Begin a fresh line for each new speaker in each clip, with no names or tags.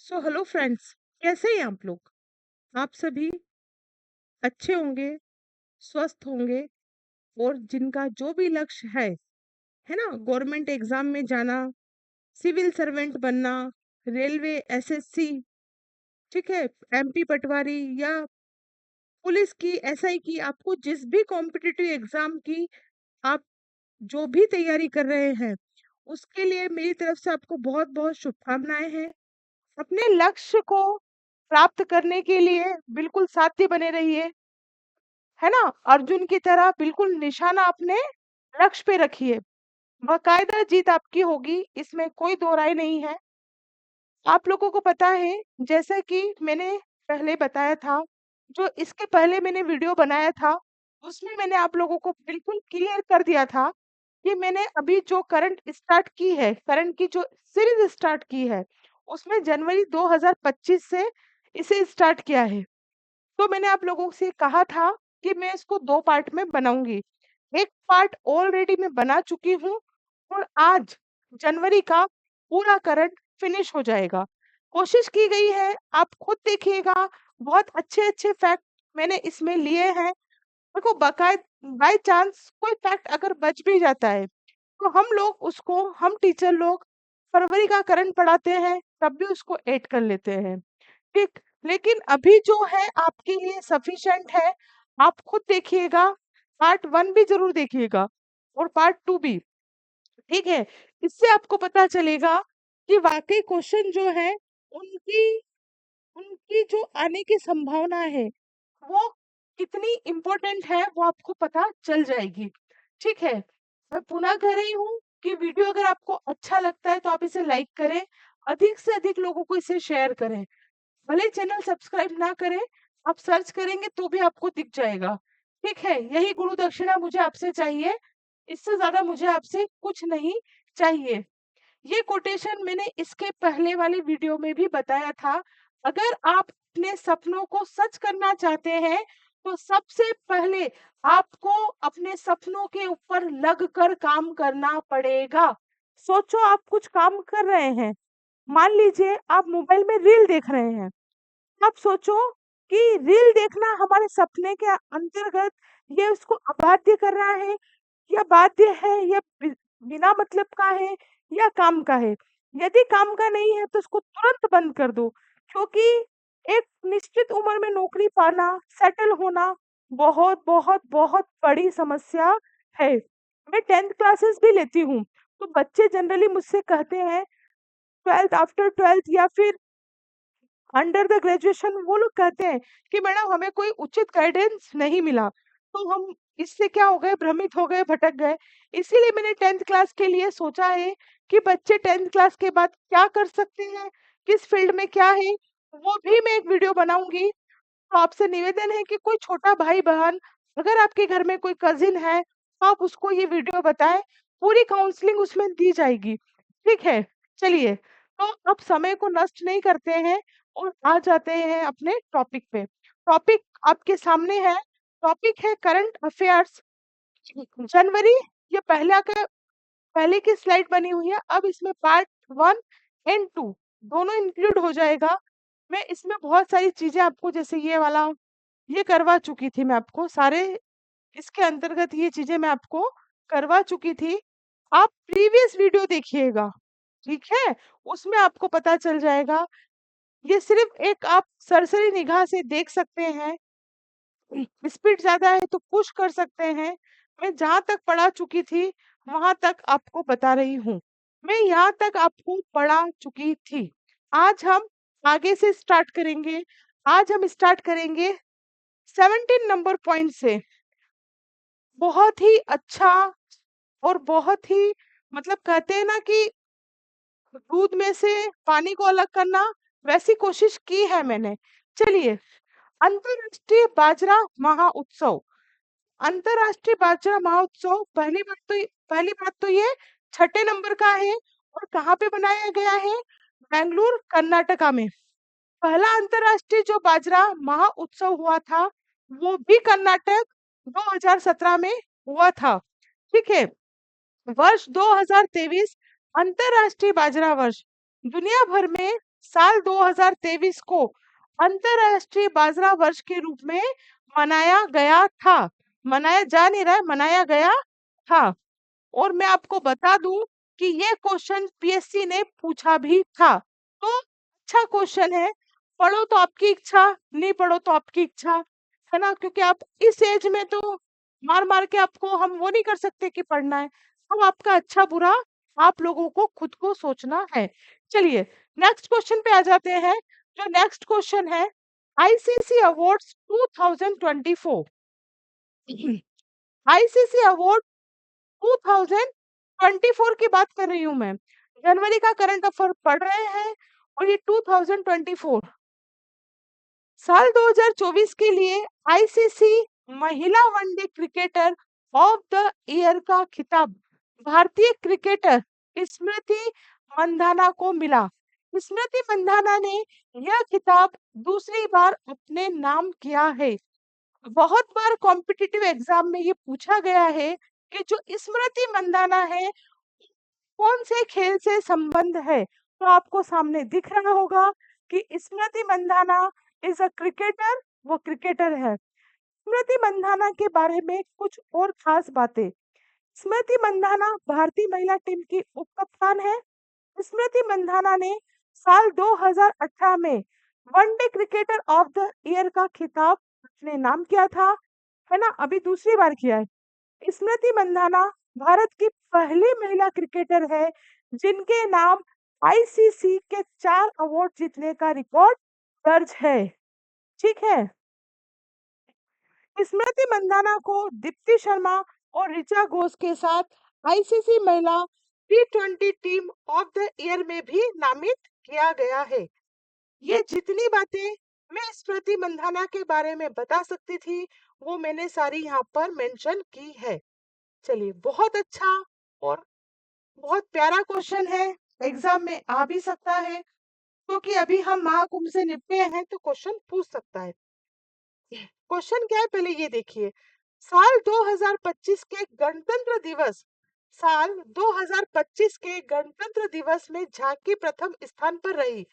So hello friends, कैसे हैं आप लोग? आप सभी अच्छे होंगे, स्वस्थ होंगे और जिनका जो भी लक्ष्य है ना, गवर्नमेंट एग्जाम में जाना, सिविल सर्वेंट बनना, रेलवे, एसएससी, ठीक है, एमपी पटवारी या पुलिस की, एसआई की, आपको जिस भी कॉम्पिटिटिव एग्जाम की आप जो भी तैयारी कर रहे हैं, उसके लिए मेरी तरफ से आपको बहुत बहुत शुभकामनाएं हैं। अपने लक्ष्य को प्राप्त करने के लिए बिल्कुल साथी बने रहिए, है ना। अर्जुन की तरह बिल्कुल निशाना अपने लक्ष्य पे रखिए। बाकायदा जीत आपकी होगी, इसमें कोई दो राय नहीं है। आप लोगों को पता है, जैसा कि मैंने पहले बताया था, जो इसके पहले मैंने वीडियो बनाया था, उसमें मैंने आप लोगों को बिल्कुल क्लियर कर दिया था कि मैंने अभी जो करंट स्टार्ट की है, करंट की जो सीरीज स्टार्ट की है, उसमें जनवरी 2025 से इसे स्टार्ट किया है। तो मैंने आप लोगों से कहा था कि मैं इसको 2 पार्ट में बनाऊंगी। एक पार्ट ऑलरेडी मैं बना चुकी हूँ और आज जनवरी का पूरा करंट फिनिश हो जाएगा। कोशिश की गई है, आप खुद देखिएगा, बहुत अच्छे-अच्छे फैक्ट मैंने इसमें लिए हैं। देखो, बाय चांस कोई फैक्ट अगर बच भी जाता है, तो हम टीचर लोग फरवरी का करंट पढ़ाते हैं, तब भी उसको ऐड कर लेते हैं। ठीक, लेकिन अभी जो है आपके लिए सफिशिएंट है। आप खुद देखिएगा, पार्ट 1 भी ज़रूर देखिएगा और पार्ट 2 भी, ठीक है? इससे आपको पता चलेगा कि वाक़ई क्वेश्चन जो है उनकी उनकी जो आने की संभावना है, वो कितनी इम्पोर्टेंट है, वो आपको पता चल जाएगी, ठीक है? मैं पुनः कह रही हूँ कि वीडियो अगर आपको अच्छा लगता है तो आप इसे लाइक करें, अधिक से अधिक लोगों को इसे शेयर करें। भले चैनल सब्सक्राइब ना करें, आप सर्च करेंगे तो भी आपको दिख जाएगा। ठीक है, यही गुरु दक्षिणा मुझे आपसे चाहिए, इससे ज्यादा मुझे आपसे कुछ नहीं चाहिए। ये कोटेशन मैंने इसके पहले वाले वीडियो में भी बताया था। अगर आप अपने सपनों को सच करना चाहते हैं, तो सबसे पहले आपको अपने सपनों के ऊपर लग कर काम करना पड़ेगा। सोचो, आप कुछ काम कर रहे हैं, मान लीजिए आप मोबाइल में रील देख रहे हैं। आप सोचो कि रील देखना हमारे सपने के अंतर्गत, ये उसको अबाध्य कर रहा है या बाध्य है, या बिना मतलब का है या काम का है। यदि काम का नहीं है तो उसको तुरंत बंद कर दो, क्योंकि एक निश्चित उम्र में नौकरी पाना, सेटल होना बहुत बहुत बहुत बड़ी समस्या है। मैं 10th क्लासेस भी लेती हूँ, तो बच्चे जनरली मुझसे कहते हैं, 12th, आफ्टर 12th या फिर अंडर द ग्रेजुएशन, वो लोग कहते हैं कि मैडम हमें कोई उचित गाइडेंस नहीं मिला, तो हम इससे क्या हो गए, भ्रमित हो गए, भटक गए। इसीलिए मैंने 10th क्लास के लिए सोचा है कि बच्चे 10th क्लास के बाद क्या कर सकते हैं, किस फील्ड में क्या है, वो भी मैं एक वीडियो बनाऊंगी। तो आपसे निवेदन है कि कोई छोटा भाई बहन, अगर आपके घर में कोई कजिन है, तो आप उसको ये वीडियो बताएं, पूरी काउंसलिंग उसमें दी जाएगी, ठीक है। चलिए, तो अब समय को नष्ट नहीं करते हैं और आ जाते हैं अपने टॉपिक पे। टॉपिक आपके सामने है, टॉपिक है करंट अफेयर्स जनवरी। ये पहले की स्लाइड बनी हुई है, अब इसमें पार्ट 1 एंड 2 दोनों इंक्लूड हो जाएगा। मैं इसमें बहुत सारी चीजें आपको, जैसे ये वाला, ये करवा चुकी थी मैं आपको, सारे इसके अंतर्गत ये चीजें मैं आपको करवा चुकी थी। आप प्रीवियस वीडियो देखिएगा, ठीक है, उसमें आपको पता चल जाएगा। ये सिर्फ एक आप सरसरी निगाह से देख सकते हैं। स्पीड ज्यादा है तो पुश कर सकते हैं। मैं जहां तक पढ़ा चुकी थी, वहां तक आपको बता रही हूँ। मैं यहाँ तक आपको पढ़ा चुकी थी। आज हम आगे से स्टार्ट करेंगे। आज हम स्टार्ट करेंगे 17 नंबर पॉइंट से। बहुत ही अच्छा और बहुत ही, मतलब कहते हैं ना कि दूध में से पानी को अलग करना, वैसी कोशिश की है मैंने। चलिए, अंतरराष्ट्रीय बाजरा महाउत्सव। अंतरराष्ट्रीय बाजरा महोत्सव, पहली बात तो ये छठे नंबर का है और कहाँ पे बनाया गया है, बेंगलुरु कर्नाटका में। पहला अंतरराष्ट्रीय जो बाजरा महोत्सव हुआ था, वो भी कर्नाटक 2017 में हुआ था, ठीक है। वर्ष 2023 अंतरराष्ट्रीय बाजरा वर्ष। दुनिया भर में साल 2023 को अंतरराष्ट्रीय बाजरा वर्ष के रूप में मनाया गया था? मनाया जा नहीं रहा है, मनाया गया था। और मैं आपको बता दूं कि ये क्वेश्चन पीएससी ने पूछा भी था। तो अच्छा क्वेश्चन है। पढ़ो तो आपकी इच्छा, नहीं पढ़ो तो आपकी इच्छा, है ना? क्योंकि आप इस एज में तो मार मार के आपको हम वो नहीं कर सकते कि पढ़ना है। अब आपका अच्छा बुरा आप लोगों को खुद को सोचना है। चलिए नेक्स्ट क्वेश्चन पे आ जाते हैं। जो नेक्स्ट क्वेश्चन है, आईसीसी अवार्ड्स 2024। आईसीसी अवार्ड 2024 की बात कर रही हूँ मैं। जनवरी का करंट अफेयर पढ़ रहे हैं और ये 2024 साल 2024 के लिए आईसीसी महिला one day cricketer of the year का खिताब भारतीय क्रिकेटर स्मृति मंधाना को मिला। स्मृति मंधाना ने यह खिताब दूसरी बार अपने नाम किया है। बहुत बार कॉम्पिटिटिव एग्जाम में ये पूछा गया है कि जो स्मृति मंदाना है कौन से खेल से संबंध है। तो आपको सामने दिख रहा होगा कि स्मृति मंदाना इज अ क्रिकेटर, वो क्रिकेटर है। स्मृति मंदाना के बारे में कुछ और खास बातें। स्मृति मंदाना भारतीय महिला टीम की उप कप्तान है। स्मृति मंदाना ने साल 2018 में one day cricketer of the year का खिताब अपने नाम किया था, है ना? अभी दूसरी बार किया है। स्मृति मंदाना भारत की पहली महिला क्रिकेटर है जिनके नाम आईसीसी के 4 अवार्ड जीतने का रिकॉर्ड दर्ज है। ठीक है। स्मृति मंदाना को दीप्ति शर्मा और ऋचा घोष के साथ आईसीसी महिला T20 team of the year में भी नामित किया गया है। ये जितनी बातें मैं स्मृति मंदाना के बारे में बता सकती थी वो मैंने सारी यहाँ पर मेंशन की है। चलिए बहुत अच्छा और बहुत प्यारा क्वेश्चन है, एग्जाम में आ भी सकता है क्योंकि अभी हम महाकुंभ से निपटे हैं तो क्वेश्चन पूछ सकता है। क्वेश्चन क्या है पहले ये देखिए। साल 2025 के गणतंत्र दिवस, साल 2025 के गणतंत्र दिवस में झांकी प्रथम स्थान पर रही,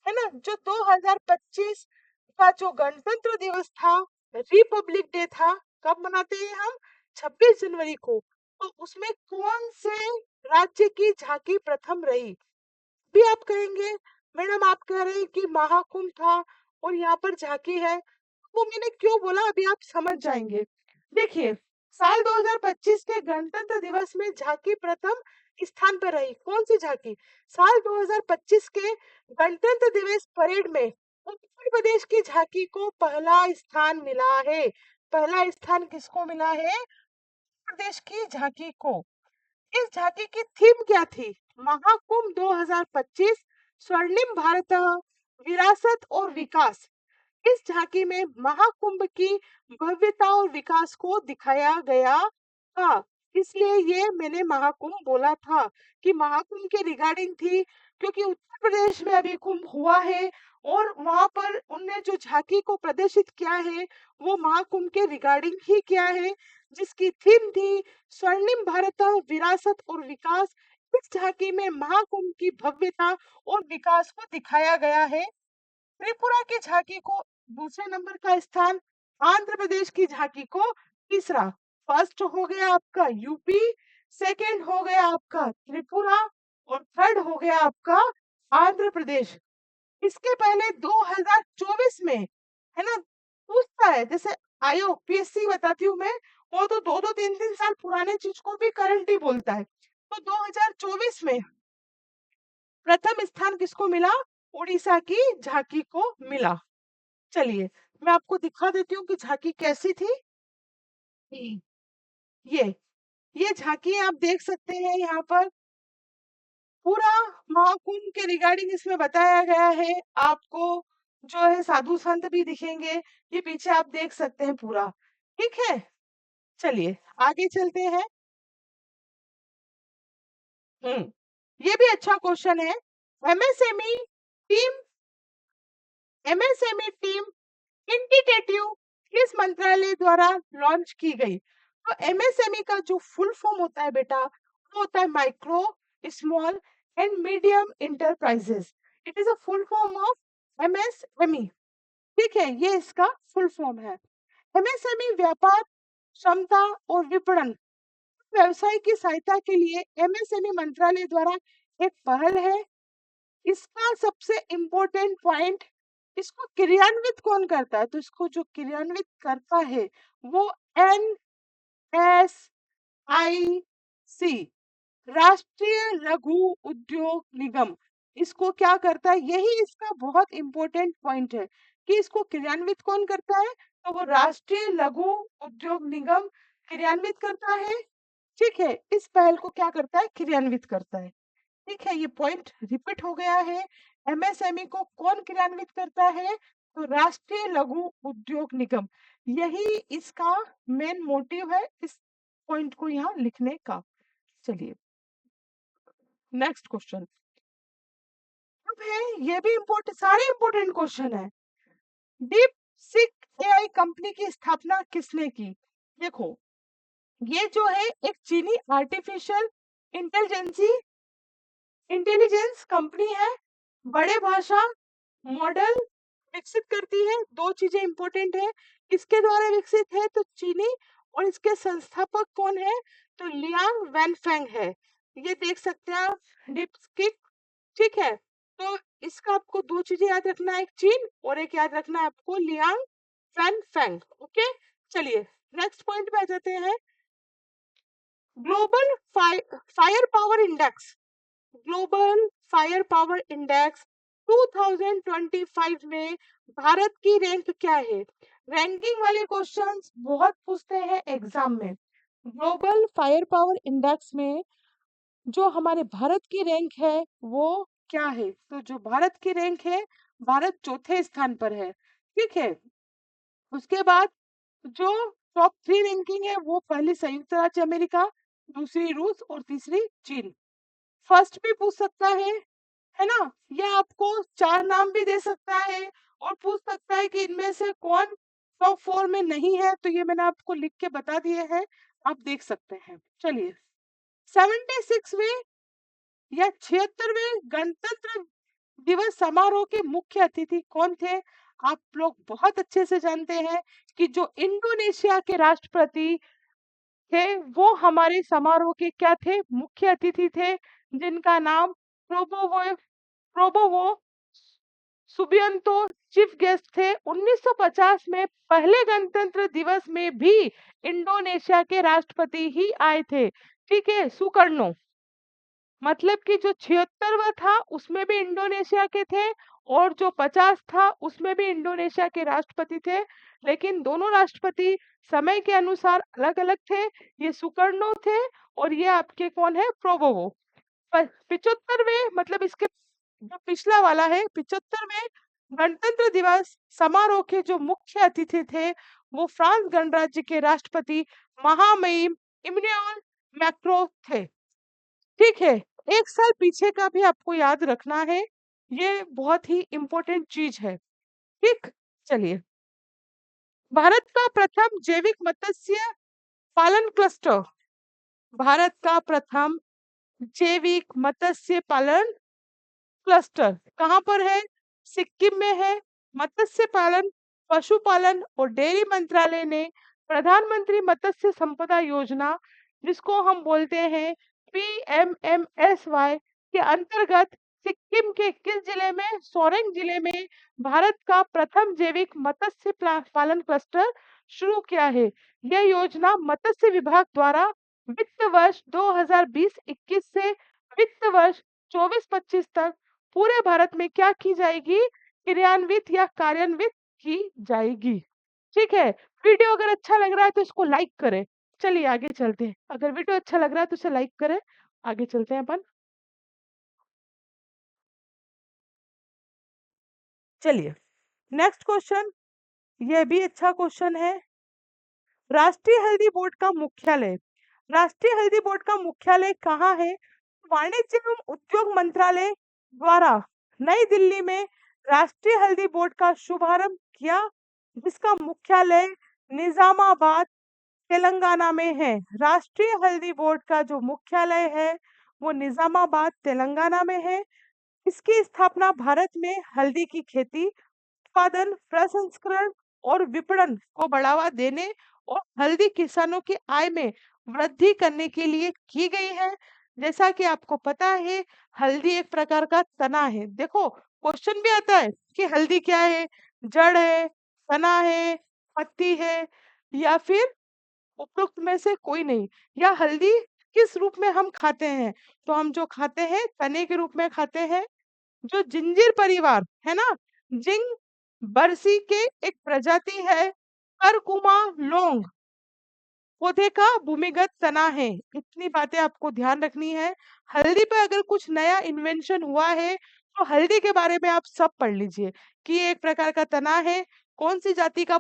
है ना? जो 2025 का जो गणतंत्र दिवस था, रिपब्लिक डे था, कब मनाते हैं हम? 26 जनवरी को। तो उसमें कौन से राज्य की झांकी प्रथम रही? भी आप कहेंगे मैडम आप कह रहे हैं कि महाकुंभ था और यहाँ पर झांकी है, वो मैंने क्यों बोला अभी आप समझ जाएंगे। देखिए साल 2025 के गणतंत्र दिवस में झांकी प्रथम स्थान पर रही। कौन सी झांकी? साल 2025 के गणतंत्र दिवस परेड में उत्तर प्रदेश की झांकी को पहला स्थान मिला है। पहला स्थान किसको मिला है? उत्तर प्रदेश की झांकी को। इस झांकी की थीम क्या थी? महाकुंभ 2025 स्वर्णिम भारत विरासत और विकास। इस झांकी में महाकुंभ की भव्यता और विकास को दिखाया गया था। इसलिए ये मैंने महाकुंभ बोला था कि महाकुंभ के रिगार्डिंग थी क्योंकि उत्तर प्रदेश में अभी कुंभ हुआ है और वहां पर उनने जो झांकी को प्रदर्शित किया है वो महाकुंभ के रिगार्डिंग ही किया है जिसकी थीम थी स्वर्णिम भारत विरासत और विकास। इस झांकी में महाकुंभ की भव्यता और विकास को दिखाया गया है। त्रिपुरा की झांकी को दूसरे नंबर का स्थान, आंध्र प्रदेश की झांकी को तीसरा। फर्स्ट हो गया आपका यूपी, सेकंड हो गया आपका त्रिपुरा और थर्ड हो गया आपका आंध्र प्रदेश। इसके पहले 2024 में, है ना, पूछता है जैसे आयोग पीएससी बताती हूँ मैं, वो तो 2-2 3-3 साल पुराने चीज को भी करंट ही बोलता है। तो 2024 में प्रथम स्थान किसको मिला? उड़ीसा की झांकी को मिला। चलिए मैं आपको दिखा देती हूँ कि झांकी कैसी थी। ये ये झांकी आप देख सकते हैं यहाँ पर पूरा महाकुंभ के रिगार्डिंग इसमें बताया गया है। आपको जो है साधु संत भी दिखेंगे, ये पीछे आप देख सकते हैं पूरा। ठीक है, चलिए आगे चलते हैं। ये भी अच्छा क्वेश्चन है। MSME team, MSME team indicative किस मंत्रालय द्वारा लॉन्च की गई? तो एमएसएमई का जो फुल फॉर्म होता है बेटा वो होता है micro, small and medium enterprises. It is a full form of MSME. ठीक है, ये इसका फुल फॉर्म है। एमएसएमई व्यापार क्षमता और विपणन व्यवसाय की सहायता के लिए एमएसएमई मंत्रालय द्वारा एक पहल है। इसका सबसे इम्पोर्टेंट पॉइंट, इसको क्रियान्वित कौन करता है? तो इसको जो क्रियान्वित करता है वो एनएसआईसी, राष्ट्रीय लघु उद्योग निगम, इसको क्या करता है? यही इसका बहुत इंपॉर्टेंट पॉइंट है कि इसको क्रियान्वित कौन करता है? तो वो राष्ट्रीय लघु उद्योग निगम क्रियान्वित करता है। ठीक है, इस पहल को क्या करता है? क्रियान्वित करता है। ठीक है, ये पॉइंट रिपीट हो गया है। एमएसएमई को कौन क्रियान्वित करता है? तो राष्ट्रीय लघु उद्योग निगम। यही इसका मेन मोटिव है इस पॉइंट को यहाँ लिखने का। चलिए नेक्स्ट क्वेश्चन। अब है, ये भी इम्पोर्टेंट, सारे इम्पोर्टेंट क्वेश्चन है। डीप सीक एआई कंपनी की स्थापना किसने की? देखो, ये जो है एक चीनी आर्टिफिशियल इंटेलिजेंसी इंटेलिजेंस कंपनी है। बड़े भाषा मॉडल विकसित करती है। दो चीजें इंपॉर्टेंट है, किसके द्वारा विकसित है? तो चीनी, और इसके संस्थापक कौन है? तो लियांग वैनफेंग है। ये देख सकते हैं आप, डीपसीक। ठीक है, तो इसका आपको दो चीजें याद रखना है, एक चीन और एक याद रखना है आपको लियांग वैनफेंग। ओके, चलिए नेक्स्ट पॉइंट पे आ जाते हैं। Global fire power index, global fire power index 2025 में भारत की रैंक क्या है? रैंकिंग वाले क्वेश्चंस बहुत पूछते हैं एग्जाम में। ग्लोबल फायर पावर इंडेक्स में जो हमारे भारत की रैंक है वो क्या है? तो जो भारत की रैंक है, भारत चौथे स्थान पर है। ठीक है, उसके बाद जो टॉप 3 रैंकिंग है वो पहली संयुक्त राज्य अमेरिका, दूसरी रूस और तीसरी चीन। फर्स्ट भी पूछ सकता है ना? यह आपको 4 नाम भी दे सकता है और पूछ सकता है कि इनमें से कौन टॉप 4 में नहीं है। तो ये मैंने आपको लिख के बता दिए हैं, आप देख सकते हैं। चलिए 76वें या 76वें गणतंत्र दिवस समारोह के मुख्य अतिथि कौन थे? आप लोग बहुत अच्छे से जानते हैं कि जो इंडोनेशिया के राष्ट्रपति थे वो हमारे समारोह के क्या थे? मुख्य अतिथि थे, जिनका नाम Prabowo Prabowo Subianto chief guest थे। 1950 में पहले गणतंत्र दिवस में भी इंडोनेशिया के राष्ट्रपति ही आए थे। ठीक है, सुकर्णो, मतलब कि जो 76वां था उसमें भी इंडोनेशिया के थे और जो 50 था उसमें भी इंडोनेशिया के राष्ट्रपति थे, लेकिन दोनों राष्ट्रपति समय के अनुसार अलग अलग थे। ये सुकर्णो थे और ये आपके कौन है? प्रोबोवो। 75वें, मतलब इसके जो पिछला वाला है 75वें गणतंत्र दिवस समारोह के जो मुख्य अतिथि थे वो फ्रांस गणराज्य के राष्ट्रपति महामहिम इमैनुअल मैक्रों थे। ठीक है, एक साल पीछे का भी आपको याद रखना है, ये बहुत ही इंपॉर्टेंट चीज है। ठीक, चलिए भारत का प्रथम जैविक मत्स्य पालन क्लस्टर, भारत का प्रथम जैविक मत्स्य पालन क्लस्टर कहाँ पर है? सिक्किम में है। मत्स्य पालन, पशुपालन और डेयरी मंत्रालय ने प्रधानमंत्री मत्स्य संपदा योजना, जिसको हम बोलते हैं PMMSY के अंतर्गत सिक्किम के किस जिले में? सोरेंग जिले में भारत का प्रथम जैविक मत्स्य पालन क्लस्टर शुरू किया है। यह योजना मत्स्य विभाग द्वारा वित्त वर्ष 2020-21 से वित्त वर्ष 24-25 तक पूरे भारत में क्या की जाएगी? क्रियान्वित या कार्यान्वित की जाएगी। ठीक है, वीडियो अगर अच्छा लग रहा है तो इसको लाइक करें। चलिए आगे चलते हैं। अगर वीडियो अच्छा लग रहा है तो इसे लाइक करें। आगे चलते हैं अपन। चलिए नेक्स्ट क्वेश्चन, यह भी अच्छा क्वेश्चन है। राष्ट्रीय हल्दी बोर्ड का मुख्यालय, राष्ट्रीय हल्दी बोर्ड का मुख्यालय कहाँ है? वाणिज्य एवं उद्योग मंत्रालय द्वारा नई दिल्ली में राष्ट्रीय हल्दी बोर्ड का शुभारंभ किया, जिसका मुख्यालय निजामाबाद तेलंगाना में है। राष्ट्रीय हल्दी बोर्ड का जो मुख्यालय है वो निजामाबाद तेलंगाना में है। इसकी स्थापना भारत में हल्दी की खेती, उत्पादन, प्रसंस्करण और विपणन को बढ़ावा देने और हल्दी किसानों की आय में वृद्धि करने के लिए की गई है। जैसा कि आपको पता है, हल्दी एक प्रकार का तना है। देखो, क्वेश्चन भी आता है कि हल्दी क्या है? जड़ है, तना है, पत्ती है, या फिर उपरोक्त में से कोई नहीं। या हल्दी किस रूप में हम खाते हैं? तो हम जो खाते हैं तने के रूप में खाते हैं। जो जिंजीर परिवार है ना, जिंग बरसी के एक प्रजाति है। करकुमा लौंग पौधे का भूमिगत तना है। इतनी बातें आपको ध्यान रखनी है। हल्दी पे अगर कुछ नया इन्वेंशन हुआ है तो हल्दी के बारे में आप सब पढ़ लीजिए कि ये एक प्रकार का तना है, कौन सी जाति का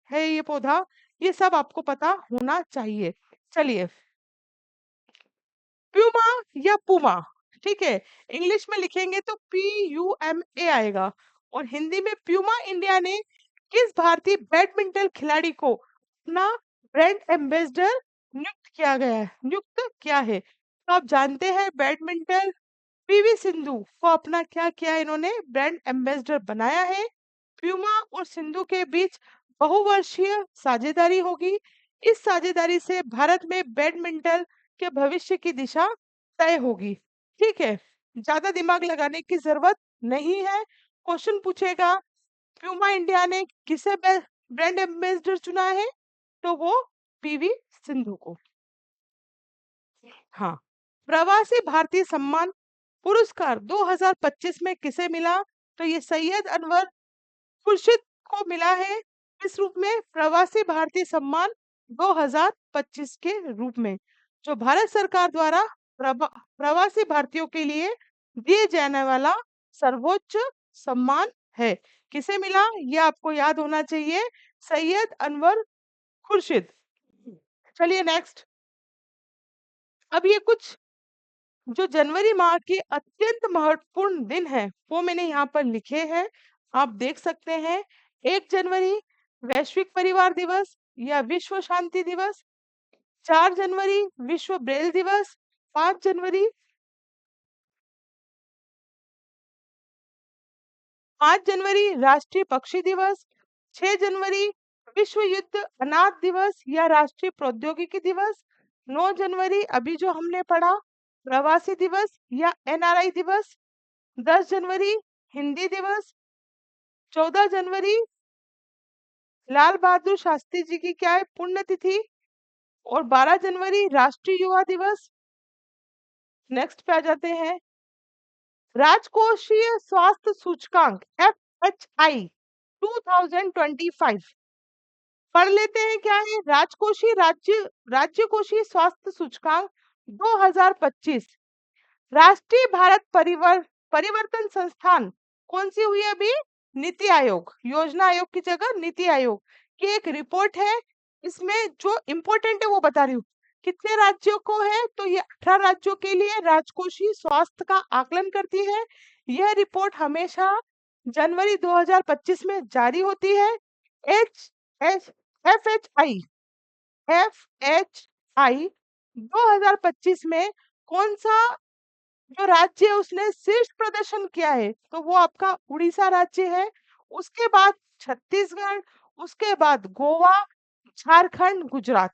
है ये पौधा, ये सब आपको पता होना चाहिए। चलिए, प्यूमा या पुमा, ठीक है, इंग्लिश में लिखेंगे तो PUMA आएगा, और हिंदी में प्यूमा इंडिया ने किस भारतीय बैडमिंटन खिलाड़ी को अपना ब्रांड एम्बेसडर नियुक्त किया है? तो आप जानते हैं बैडमिंटन पीवी सिंधु को अपना क्या किया, इन्होंने ब्रांड एम्बेसडर बनाया है। प्यूमा और सिंधु के बीच बहुवर्षीय साझेदारी होगी। इस साझेदारी से भारत में बैडमिंटन के भविष्य की दिशा तय होगी। ठीक है, ज्यादा दिमाग लगाने की जरूरत नहीं है। क्वेश्चन पूछेगा प्यूमा इंडिया ने किसे ब्रांड एम्बेसडर चुना है, तो वो पीवी सिंधु को। हाँ, प्रवासी भारतीय सम्मान पुरस्कार 2025 में किसे मिला? तो ये सैयद अनवर खुर्शीद को मिला है। इस रूप में प्रवासी भारतीय सम्मान 2025 के रूप में, जो भारत सरकार द्वारा प्रवासी भारतीयों के लिए दिए जाने वाला सर्वोच्च सम्मान है। किसे मिला ये आपको याद होना चाहिए, सैयद अनवर खुर्शीद। चलिए नेक्स्ट। अब ये कुछ जो जनवरी माह के अत्यंत महत्वपूर्ण दिन है वो मैंने यहाँ पर लिखे हैं, आप देख सकते हैं। 1 जनवरी वैश्विक परिवार दिवस या विश्व शांति दिवस, 4 जनवरी विश्व ब्रेल दिवस, 5 जनवरी 5 जनवरी राष्ट्रीय पक्षी दिवस, 6 जनवरी विश्व युद्ध अनाथ दिवस या राष्ट्रीय प्रौद्योगिकी दिवस, 9 जनवरी अभी जो हमने पढ़ा प्रवासी दिवस या NRI दिवस, 10 जनवरी हिंदी दिवस, 14 जनवरी लाल बहादुर शास्त्री जी की क्या है पुण्यतिथि, और 12 जनवरी राष्ट्रीय युवा दिवस। नेक्स्ट पे आ जाते हैं, राजकोषीय स्वास्थ्य सूचकांक FHI 2025 पढ़ लेते हैं क्या है। राजकोषीय राज्यकोषीय स्वास्थ्य सूचकांक 2025 राष्ट्रीय भारत परिवर्तन संस्थान कौन सी हुई अभी? नीति आयोग, योजना आयोग की जगह नीति आयोग की एक रिपोर्ट है। इसमें जो इम्पोर्टेंट है वो बता रही हूँ। कितने राज्यों को है? तो ये 18 राज्यों के लिए राजकोषीय स्वास्थ्य का आकलन करती है। यह रिपोर्ट हमेशा जनवरी 2025 में जारी होती है। H H F H I 2025 में कौन सा जो राज्य है उसने शीर्ष प्रदर्शन किया है? तो वो आपका उड़ीसा राज्य है। उसके बाद छत्तीसगढ़, उसके बाद गोवा, झारखंड, गुजरात।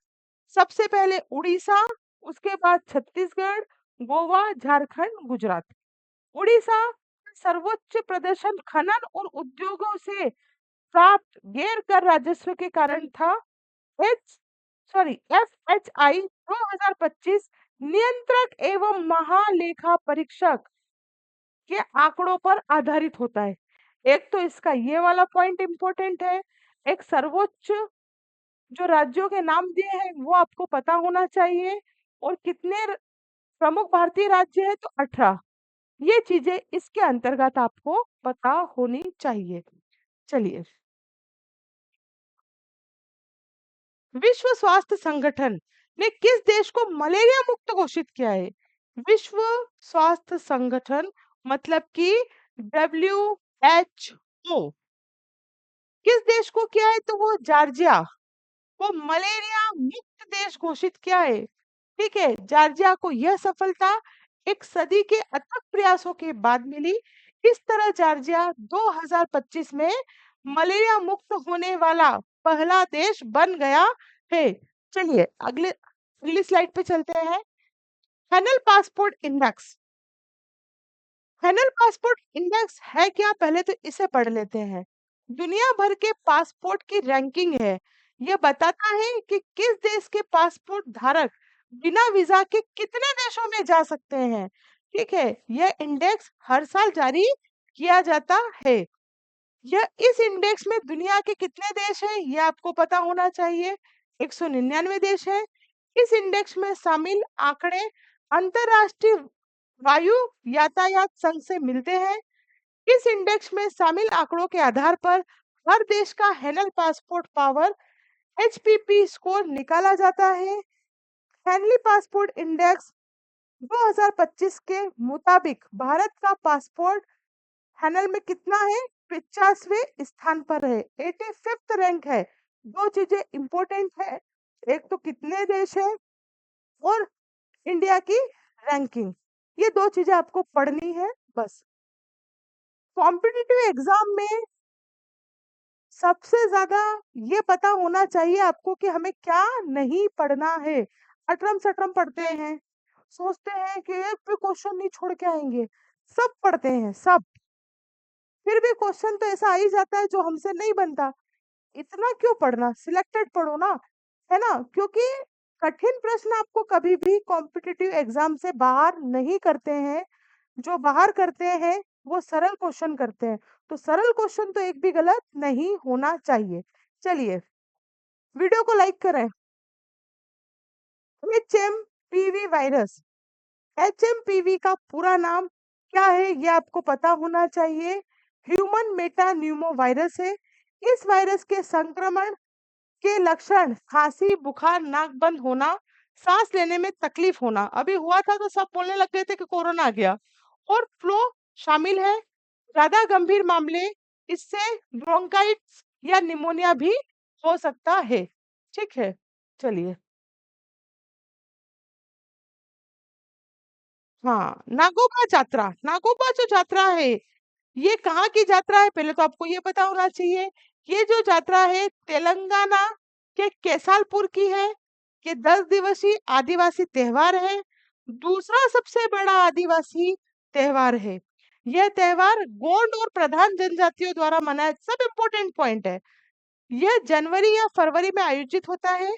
सबसे पहले उड़ीसा, उसके बाद छत्तीसगढ़, गोवा, झारखंड, गुजरात। उड़ीसा सर्वोच्च प्रदर्शन खनन और उद्योगों से प्राप्त गैर कर राजस्व के कारण था। एच सॉरी FHI 2025 नियंत्रक एवं महालेखा परीक्षक के आंकड़ों पर आधारित होता है। एक तो इसका ये वाला पॉइंट इंपॉर्टेंट है, एक सर्वोच्च जो राज्यों के नाम दिए हैं वो आपको पता होना चाहिए, और कितने प्रमुख भारतीय राज्य है तो 18। ये चीजें इसके अंतर्गत आपको पता होनी चाहिए। चलिए, विश्व स्वास्थ्य संगठन ने किस देश को मलेरिया मुक्त घोषित किया है? विश्व स्वास्थ्य संगठन मतलब कि WHO किस देश को किया है? तो वो जॉर्जिया को मलेरिया मुक्त देश घोषित किया है। ठीक है, जॉर्जिया को यह सफलता एक सदी के अथक प्रयासों के बाद मिली। इस तरह जॉर्जिया 2025 में मलेरिया मुक्त होने वाला पहला देश बन गया है। चलिए अगली स्लाइड पे चलते हैं। हैनल पासपोर्ट इंडेक्स। हैनल पासपोर्ट इंडेक्स है क्या, पहले तो इसे पढ़ लेते हैं। दुनिया भर के पासपोर्ट की रैंकिंग है। यह बताता है कि किस देश के पासपोर्ट धारक बिना वीजा के कितने देशों में जा सकते हैं। ठीक है, यह इंडेक्स हर साल जारी किया जाता है। यह इस इंडेक्स में दुनिया के कितने देश हैं, यह आपको पता होना चाहिए। 199 देश है। इस इंडेक्स में शामिल आंकड़े अंतरराष्ट्रीय वायु यातायात संघ से मिलते हैं। इस इंडेक्स में शामिल आंकड़ों के आधार पर हर देश का हैनल पासपोर्ट पावर एचपीपी स्कोर निकाला जाता है। हैनली पासपोर्ट इंडेक्स 2025 के मुताबिक भारत का पासपोर्ट हैनल में कितना है, 50वें स्थान पर है, 85th रैंक है। दो चीजें इंपॉर्टेंट है, एक तो कितने देश है और इंडिया की रैंकिंग। ये दो चीजें आपको पढ़नी है बस। कॉम्पिटिटिव एग्जाम में सबसे ज्यादा ये पता होना चाहिए आपको कि हमें क्या नहीं पढ़ना है। अटरम सटरम पढ़ते हैं, सोचते हैं कि एक भी क्वेश्चन नहीं छोड़ के आएंगे, सब पढ़ते हैं सब, फिर भी क्वेश्चन तो ऐसा आ ही जाता है जो हमसे नहीं बनता। इतना क्यों पढ़ना, सिलेक्टेड पढ़ो ना, है ना। क्योंकि कठिन प्रश्न आपको कभी भी कॉम्पिटिटिव एग्जाम से बाहर नहीं करते हैं। जो बाहर करते हैं वो सरल क्वेश्चन करते हैं, तो सरल क्वेश्चन तो एक भी गलत नहीं होना चाहिए। चलिए वीडियो को लाइक करें। HMPV वायरस, HMPV का पूरा नाम क्या है ये आपको पता होना चाहिए। ह्यूमन मेटा न्यूमो वायरस है। इस वायरस के संक्रमण के लक्षण खांसी, बुखार, नाक बंद होना, सांस लेने में तकलीफ होना। अभी हुआ था तो सब बोलने लग गए थे कि कोरोना आ गया। और फ्लो शामिल है। ज्यादा गंभीर मामले इससे ब्रोंकाइटिस या निमोनिया भी हो सकता है। ठीक है, चलिए। हाँ, नागोबा यात्रा, नागोबा जो यात्रा है ये कहाँ की यात्रा है, पहले तो आपको ये पता होना चाहिए। ये जो यात्रा है तेलंगाना के केसालपुर की है। ये 10 दिवसीय आदिवासी त्योहार है। दूसरा सबसे बड़ा आदिवासी त्योहार है। यह त्योहार गोंड और प्रधान जनजातियों द्वारा मनाया, सब इम्पोर्टेंट पॉइंट है। यह जनवरी या फरवरी में आयोजित होता है।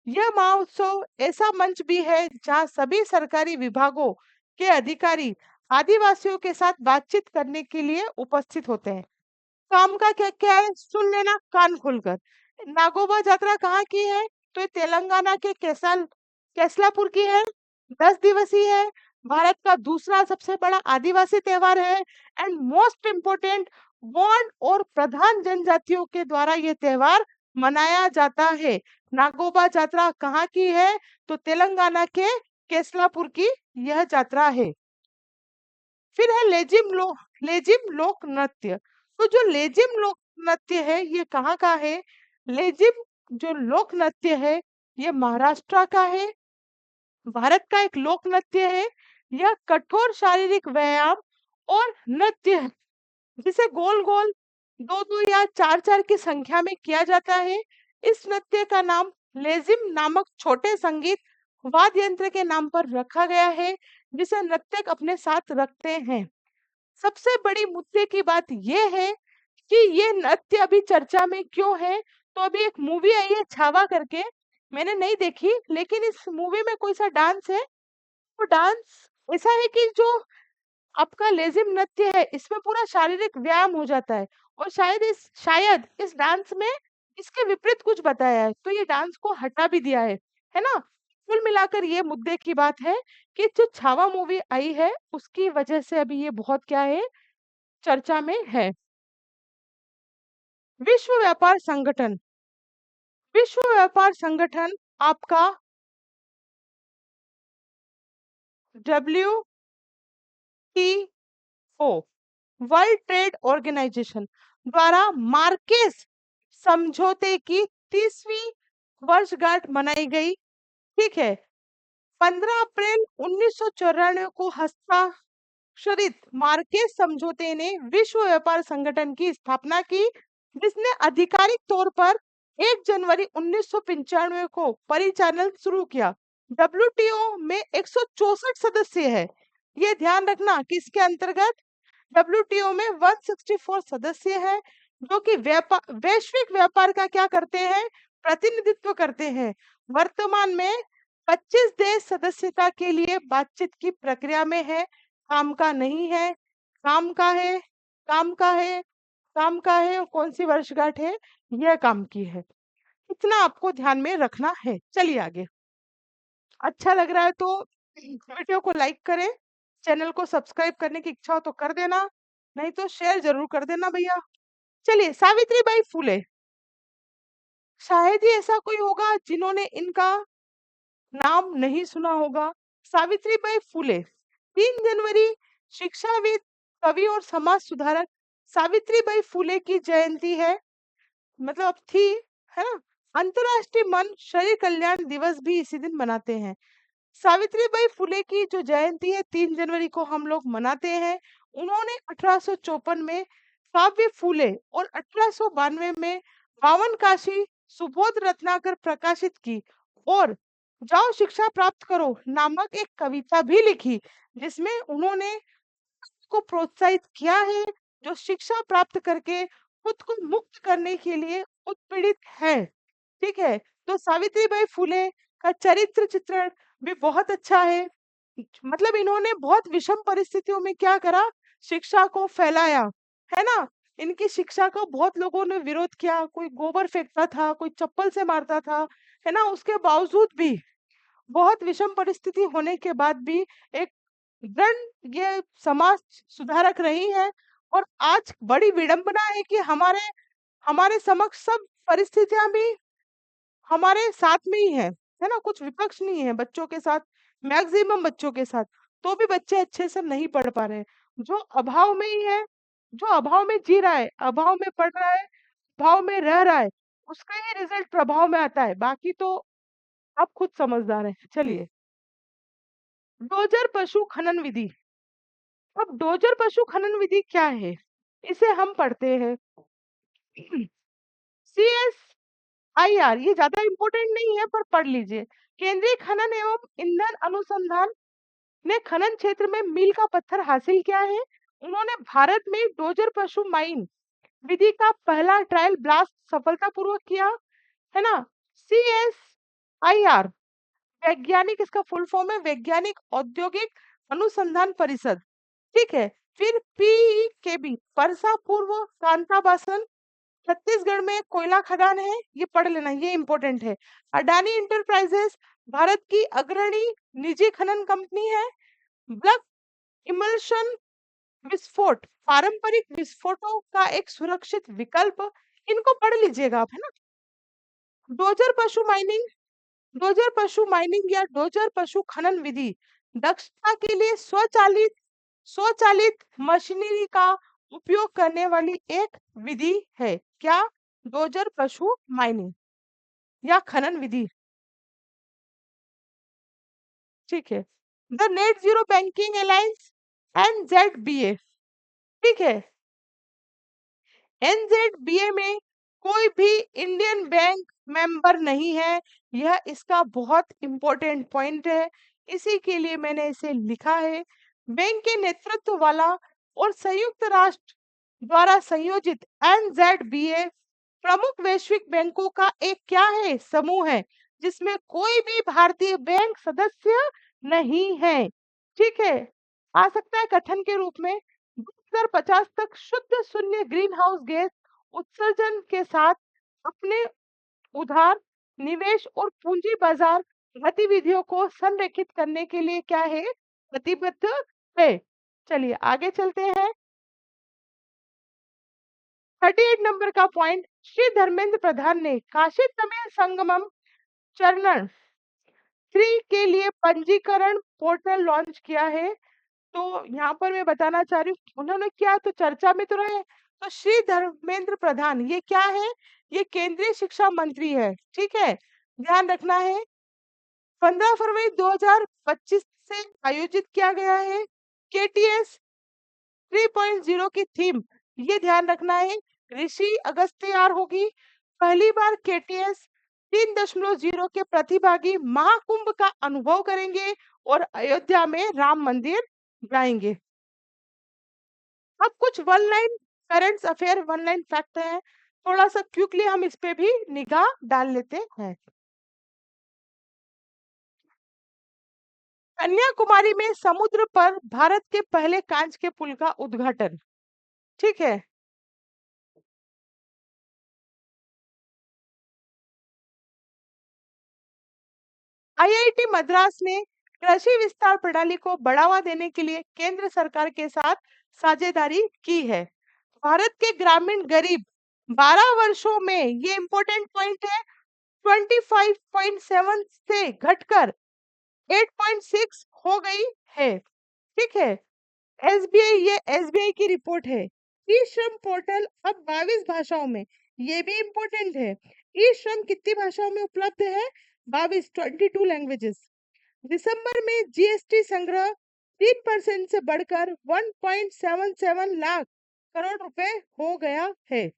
यह महोत्सव ऐसा मंच भी है जहां सभी सरकारी विभागों के अधिकारी आदिवासियों के साथ बातचीत करने के लिए उपस्थित होते हैं। काम का क्या क्या है, सुन लेना कान खोलकर। नागोबा यात्रा कहाँ की है, तो ये तेलंगाना के केसलापुर की है। 10 दिवसीय है। भारत का दूसरा सबसे बड़ा आदिवासी त्योहार है। एंड मोस्ट इम्पोर्टेंट, गोंड और प्रधान जनजातियों के द्वारा ये त्योहार मनाया जाता है। नागोबा यात्रा कहाँ की है, तो तेलंगाना के केसलापुर की यह यात्रा है। फिर है लेजिम लोक नृत्य। तो जो लेजिम लोक नृत्य है ये कहाँ का है, लेजिम जो लोक नृत्य है ये महाराष्ट्र का है। भारत का एक लोक नृत्य है। यह कठोर शारीरिक व्यायाम और नृत्य है जिसे गोल गोल दो दो या चार चार की संख्या में किया जाता है। इस नृत्य का नाम लेजिम नामक छोटे संगीत वाद्य यंत्र के नाम पर रखा गया है जिसे नर्तक अपने साथ रखते हैं। सबसे बड़ी मुद्दे की बात यह है कि ये नृत्य अभी चर्चा में क्यों है। तो अभी एक मूवी आई है छावा करके, मैंने नहीं देखी, लेकिन इस मूवी में कोई सा डांस है, वो डांस ऐसा है कि जो आपका लेजिम नृत्य है इसमें पूरा शारीरिक व्यायाम हो जाता है। और शायद इस डांस में इसके विपरीत कुछ बताया है, तो ये डांस को हटा भी दिया है ना। कुल मिलाकर ये मुद्दे की बात है कि जो छावा मूवी आई है उसकी वजह से अभी ये बहुत क्या है, चर्चा में है। विश्व व्यापार संगठन, विश्व व्यापार संगठन आपका WTO, वर्ल्ड ट्रेड ऑर्गेनाइजेशन द्वारा मार्केस समझौते की 30वीं वर्षगांठ मनाई गई। ठीक है, 15 अप्रैल 1994 को हस्ताक्षरित मार्केस समझौते ने विश्व व्यापार संगठन की स्थापना की, जिसने आधिकारिक तौर पर 1 जनवरी 1995 को परिचालन शुरू किया। डब्ल्यूटीओ में 164 सदस्य है। ये ध्यान रखना कि इसके अंतर्गत डब्ल्यूटीओ में 164 सदस्य हैं, जो कि वैश्विक व्यापार का क्या करते हैं, प्रतिनिधित्व करते हैं। वर्तमान में 25 देश सदस्यता के लिए बातचीत की प्रक्रिया में है। काम का नहीं है, काम का है, काम का है, काम का है, और कौन सी वर्षगांठ है, यह काम की है। इतना आपको ध्यान में रखना है। चलिए आगे। अच्छा लग रहा है तो वीडियो को लाइक करें, चैनल को सब्सक्राइब करने की इच्छा हो तो कर देना, नहीं तो शेयर जरूर कर देना भैया। चलिए, सावित्रीबाई फुले, शायद ही ऐसा कोई होगा जिन्होंने इनका नाम नहीं सुना होगा। सावित्रीबाई फुले 3 जनवरी शिक्षाविद, कवि और समाज सुधारक सावित्रीबाई फुले की जयंती है, मतलब अब थी, है ना। अंतरराष्ट्रीय मन शरीर कल्याण दिवस भी इसी दिन मनाते हैं। सावित्रीबाई फुले की जो जयंती है 3 जनवरी को हम लोग मनाते हैं। उन्होंने 1854 में काव्य फूले और 1892 में बावन काशी सुबोध रत्नाकर प्रकाशित की, और जाओ शिक्षा प्राप्त करो नामक एक कविता भी लिखी, जिसमें उन्होंने को प्रोत्साहित किया है, जो शिक्षा प्राप्त करके खुद को मुक्त करने के लिए उत्पीड़ित है। ठीक है, तो सावित्रीबाई फुले का चरित्र चित्रण भी बहुत अच्छा है। मतलब इन्होंने बहुत विषम परिस्थितियों में क्या करा, शिक्षा को फैलाया, है ना। इनकी शिक्षा का बहुत लोगों ने विरोध किया, कोई गोबर फेंकता था, कोई चप्पल से मारता था, है ना। उसके बावजूद भी, बहुत विषम परिस्थिति होने के बाद भी, एक दृढ़ ये समाज सुधारक रही है। और आज बड़ी विडंबना है कि हमारे हमारे समक्ष सब परिस्थितियां भी हमारे साथ में ही है ना। कुछ विपक्ष नहीं है बच्चों के साथ, मैक्सिमम बच्चों के साथ, तो भी बच्चे अच्छे से नहीं पढ़ पा रहे हैं। जो अभाव में ही है, जो अभाव में जी रहा है, अभाव में पढ़ रहा है, अभाव में रह रहा है, उसका ही रिजल्ट प्रभाव में आता है। बाकी तो आप खुद समझदार हैं। चलिए, डोजर पशु खनन विधि। अब डोजर पशु खनन विधि क्या है, इसे हम पढ़ते हैं। CSIR, ये ज्यादा इंपॉर्टेंट नहीं है पर पढ़ लीजिए। केंद्रीय खनन एवं ईंधन अनुसंधान ने खनन क्षेत्र में मील का पत्थर हासिल किया है। उन्होंने भारत में डोजर पशु माइन विधि का पहला ट्रायल ब्लास्ट सफलतापूर्वक किया, है ना। CSIR वैज्ञानिक, इसका फुल फॉर्म है वैज्ञानिक औद्योगिक अनुसंधान परिषद। ठीक है। फिर PEKB परसा पूर्व कांताबासन, छत्तीसगढ़ में कोयला खदान है, ये पढ़ लेना, ये इंपॉर्टेंट है। अडानी इंटरप्राइजेस भारत की अग्रणी निजी खनन कंपनी है। ब्लक इमल्शन विस्फोट पारंपरिक विस्फोटों का एक सुरक्षित विकल्प, इनको पढ़ लीजिएगा आप, है ना। डोजर पशु माइनिंग, डोजर पशु माइनिंग या डोजर पशु खनन विधि दक्षता के लिए स्वचालित स्वचालित मशीनरी का उपयोग करने वाली एक विधि है। क्या? डोजर पशु माइनिंग या खनन विधि। ठीक है। The net zero banking alliance NZBA। ठीक है। NZBA में कोई भी इंडियन बैंक मेंबर नहीं है, यह इसका बहुत इंपॉर्टेंट पॉइंट है, इसी के लिए मैंने इसे लिखा है। बैंक के नेतृत्व वाला और संयुक्त राष्ट्र द्वारा संयोजित NZBA प्रमुख वैश्विक बैंकों का एक क्या है, समूह है, जिसमें कोई भी भारतीय बैंक सदस्य नहीं है। ठीक है। आ सकता है कथन के रूप में, 2050 तक शुद्ध शून्य ग्रीन हाउस गैस उत्सर्जन के साथ अपने उधार, निवेश और पूंजी बाजार गतिविधियों को संरेखित करने के लिए क्या है, प्रतिबद्ध है। चलिए आगे चलते हैं। 38 नंबर का पॉइंट, श्री धर्मेंद्र प्रधान ने काशी तमिल संगमम चरण 3 के लिए पंजीकरण पोर्टल लॉन्च किया है। तो यहाँ पर मैं बताना चाह रही हूँ, उन्होंने क्या तो चर्चा में तो रहे। तो श्री धर्मेंद्र प्रधान ये क्या है, ये केंद्रीय शिक्षा मंत्री है। ठीक है, ध्यान रखना है। 15 फरवरी 2025 से आयोजित किया गया है। केटीएस 3.0 की थीम ये ध्यान रखना है, ऋषि अगस्त्यार होगी। पहली बार केटीएस 3.0 के प्रतिभागी महाकुंभ का अनुभव करेंगे और अयोध्या में राम मंदिर जाएंगे। अब कुछ one line current affair, one line fact है, थोड़ा सा क्विकली हम इस पे भी निगाह डाल लेते हैं। कन्याकुमारी में समुद्र पर भारत के पहले कांच के पुल का उद्घाटन। ठीक है। आईआईटी मद्रास ने कृषि विस्तार प्रणाली को बढ़ावा देने के लिए केंद्र सरकार के साथ साझेदारी की है। भारत के ग्रामीण गरीब 12 वर्षों में, ये इंपॉर्टेंट पॉइंट है, 25.7 से घटकर 8.6 हो गई है। ठीक है। एसबीआई, ये एसबीआई की रिपोर्ट है। ई श्रम पोर्टल अब 22 भाषाओं में, ये भी इंपॉर्टेंट है। ई श्रम कितनी भाषाओं में उपलब्ध है? 22, 22 लैंग्वेजेस। दिसंबर में जीएसटी संग्रह 3% से बढ़कर 1.77 लाख करोड़ रुपए हो गया है।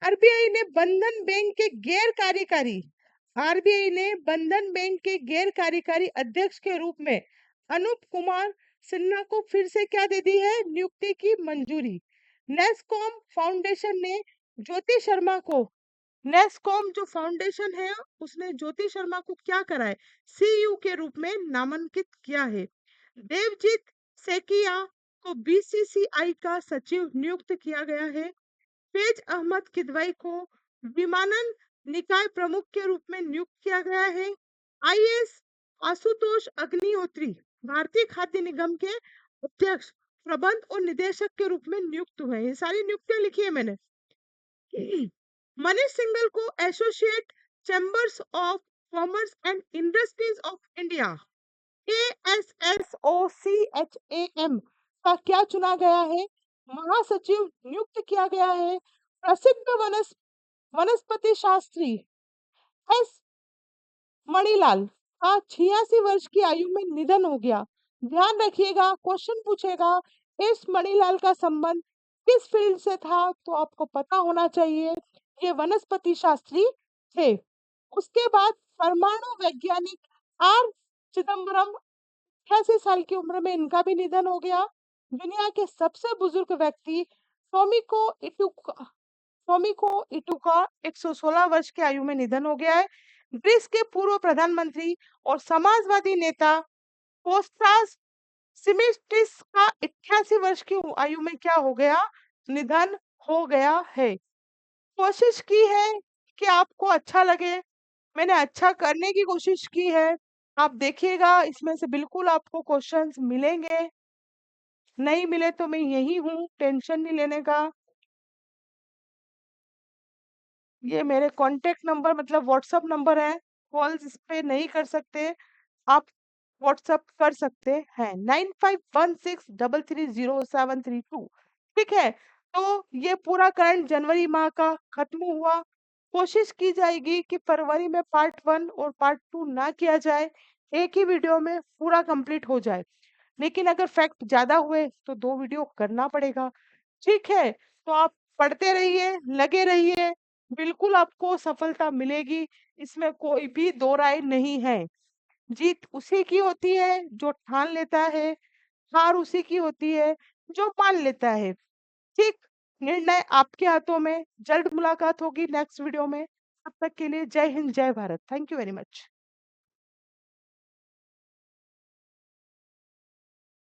आरबीआई ने बंधन बैंक के गैर कार्यकारी आरबीआई ने बंधन बैंक के गैर कार्यकारी अध्यक्ष के रूप में अनूप कुमार सिन्हा को फिर से क्या दे दी है? नियुक्ति की मंजूरी। नेस्कॉम फाउंडेशन ने ज्योति शर्मा को, नेस्कॉम जो फाउंडेशन है उसने ज्योति शर्मा को क्या करा है? सीयू के रूप में नामांकित किया है। देवजीत सेकिया को बीसीसीआई का सचिव नियुक्त किया गया है। फैज अहमद किदवई को विमानन निकाय प्रमुख के रूप में नियुक्त किया गया है। आईएएस आशुतोष अग्निहोत्री भारतीय खाद्य निगम के अध्यक्ष, प्रबंध और निदेशक के रूप में नियुक्त हुए। ये सारी नियुक्तियां लिखी है मैंने। मनीष सिंघल को associate chambers of commerce and industries of India, ASSOCHAM का क्या चुना गया है? महासचिव नियुक्त किया गया है। प्रसिद्ध वनस्पति शास्त्री एस मणिलाल का 86 वर्ष की आयु में निधन हो गया। ध्यान रखिएगा, क्वेश्चन पूछेगा एस मणिलाल का संबंध किस फील्ड से था, तो आपको पता होना चाहिए ये वनस्पति शास्त्री थे। उसके बाद परमाणु वैज्ञानिक आर चिदम्बरम, 88 साल की उम्र में इनका भी निधन हो गया। दुनिया के सबसे बुजुर्ग व्यक्ति टोमिको इटुका 116 वर्ष की आयु में निधन हो गया है। ग्रीस के पूर्व प्रधानमंत्री और समाजवादी नेता कोस्टास सिमिस्टिस का 88 वर्ष की आयु में क्या हो गया? निधन हो गया है। कोशिश की है कि आपको अच्छा लगे, मैंने अच्छा करने की कोशिश की है। आप देखिएगा इसमें से बिल्कुल आपको क्वेश्चंस मिलेंगे, नहीं मिले तो मैं यही हूँ, टेंशन नहीं लेने का। ये मेरे कांटेक्ट नंबर मतलब व्हाट्सएप नंबर है, कॉल्स इस पे नहीं कर सकते, आप व्हाट्सएप कर सकते हैं 9516330732। ठीक है। तो ये पूरा करंट जनवरी माह का खत्म हुआ। कोशिश की जाएगी कि फरवरी में पार्ट 1 और पार्ट 2 ना किया जाए, एक ही वीडियो में पूरा कंप्लीट हो जाए। लेकिन अगर फैक्ट ज्यादा हुए तो 2 वीडियो करना पड़ेगा। ठीक है। तो आप पढ़ते रहिए, लगे रहिए, बिल्कुल आपको सफलता मिलेगी, इसमें कोई भी दो राय नहीं है। जीत उसी की होती है जो ठान लेता है, हार उसी की होती है जो मान लेता है। ठीक, निर्णय आपके हाथों में। जल्द मुलाकात होगी नेक्स्ट वीडियो में। तब तक के लिए जय हिंद, जय Bharat. Thank you very much.